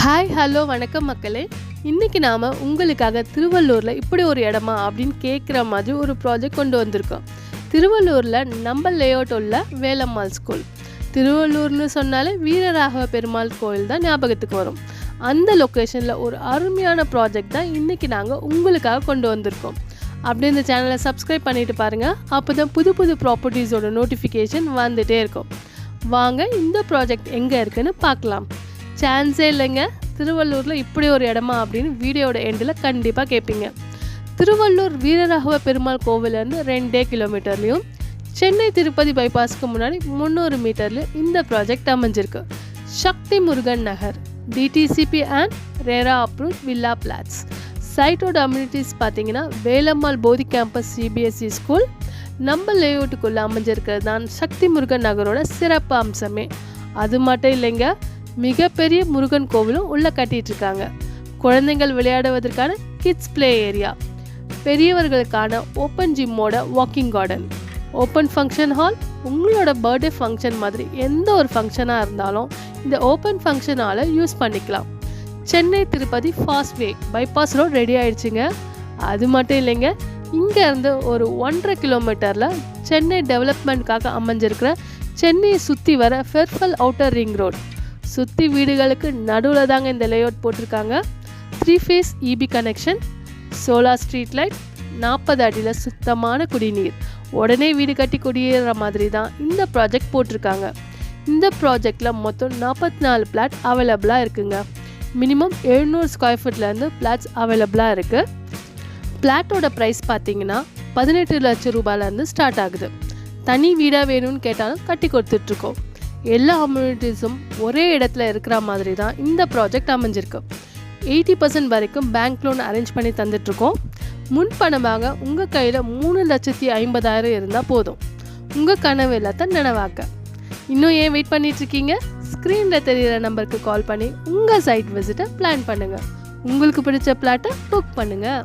Hi hello வணக்கம் மக்களே. இன்றைக்கி நாம் உங்களுக்காக திருவள்ளூரில் இப்படி ஒரு இடமா அப்படின்னு கேட்குற மாதிரி ஒரு ப்ராஜெக்ட் கொண்டு வந்திருக்கோம். திருவள்ளூரில் நம்ம லேஅவுட் உள்ள வேலம்மாள் ஸ்கூல். திருவள்ளூர்னு சொன்னாலே வீரராகவ பெருமாள் கோயில் தான் ஞாபகத்துக்கு வரும். அந்த லொக்கேஷனில் ஒரு அருமையான ப்ராஜெக்ட் தான் இன்றைக்கி நாங்கள் உங்களுக்காக கொண்டு வந்திருக்கோம். அப்படி இந்த சேனலை சப்ஸ்கிரைப் பண்ணிவிட்டு பாருங்கள். அப்போ தான் புது புது ப்ராப்பர்ட்டிஸோட நோட்டிஃபிகேஷன் வந்துகிட்டே இருக்கும். வாங்க இந்த ப்ராஜெக்ட் எங்கே இருக்குதுன்னு பார்க்கலாம். சான்ஸே இல்லைங்க, திருவள்ளூரில் இப்படி ஒரு இடமா அப்படின்னு வீடியோட எண்டில் கண்டிப்பாக கேட்பீங்க. திருவள்ளூர் வீரராகவ பெருமாள் கோவிலேருந்து 2 கிலோமீட்டர்லேயும் சென்னை திருப்பதி பைபாஸ்க்கு முன்னாடி 300 மீட்டர்லேயும் இந்த ப்ராஜெக்ட் அமைஞ்சிருக்கு. Sakthi Murugan Nagar, DTCP and RERA approved villa plots. சைட்டோட அம்யூனிட்டிஸ் பார்த்தீங்கன்னா வேலம்மாள் போதி கேம்பஸ் சிபிஎஸ்சி ஸ்கூல் நம்ம லேஅவுட்டுக்குள்ளே அமைஞ்சிருக்கிறது தான் சக்தி முருகன் நகரோட சிறப்பு அம்சமே. அது மட்டும் இல்லைங்க, மிகப்பெரிய முருகன் கோவிலும் உள்ளே கட்டிகிட்ருக்காங்க. குழந்தைகள் விளையாடுவதற்கான கிட்ஸ் ப்ளே ஏரியா, பெரியவர்களுக்கான ஓப்பன் ஜிம்மோட walking garden, open function hall. உங்களோட பர்த்டே ஃபங்க்ஷன் மாதிரி எந்த ஒரு ஃபங்க்ஷனாக இருந்தாலும் இந்த ஓப்பன் ஃபங்க்ஷன் ஹாலை யூஸ் பண்ணிக்கலாம். சென்னை திருப்பதி ஃபாஸ்ட் வே பைபாஸ் ரோட் ரெடி ஆயிடுச்சுங்க. அது மட்டும் இல்லைங்க, இங்கேருந்து ஒரு 1.5 கிலோமீட்டரில் சென்னை டெவலப்மெண்ட்காக அமைஞ்சிருக்கிற சென்னையை சுற்றி வர ஃபெர்ஃபல் அவுட்டர் ரிங் ரோட். சுற்றி வீடுகளுக்கு நடுவில் தாங்க இந்த லேஅவுட் போட்டிருக்காங்க. 3 face EB connection, solar street light, 40 அடியில் சுத்தமான குடிநீர். உடனே வீடு கட்டி குடியேற மாதிரி தான் இந்த ப்ராஜெக்ட் போட்டிருக்காங்க. இந்த ப்ராஜெக்டில் மொத்தம் 44 பிளாட் அவைலபிளாக இருக்குங்க. மினிமம் 700 ஸ்கொயர் ஃபீட்லேருந்து பிளாட்ஸ் அவைலபிளாக இருக்குது. பிளாட்டோட ப்ரைஸ் பார்த்தீங்கன்னா 18 லட்சம் ரூபாயிலேருந்து ஸ்டார்ட் ஆகுது. தனி வீடாக வேணும்னு கேட்டாலும் கட்டி கொடுத்துட்ருக்கோம். எல்லா அம்யூனிட்டிஸும் ஒரே இடத்துல இருக்கிற மாதிரி தான் இந்த ப்ராஜெக்ட் அமைஞ்சிருக்கு. 80% வரைக்கும் பேங்க் லோன் அரேஞ்ச் பண்ணி தந்துட்டுருக்கோம். முன்பணமாக உங்கள் கையில் 3,50,000 இருந்தால் போதும் உங்கள் கனவு எல்லாத்த நினைவாக்க. இன்னும் ஏன் வெயிட் பண்ணிகிட்ருக்கீங்க? ஸ்க்ரீனில் தெரிகிற நம்பருக்கு கால் பண்ணி உங்கள் சைட் விசிட்டை பிளான் பண்ணுங்கள். உங்களுக்கு பிடிச்ச பிளாட்டை புக் பண்ணுங்கள்.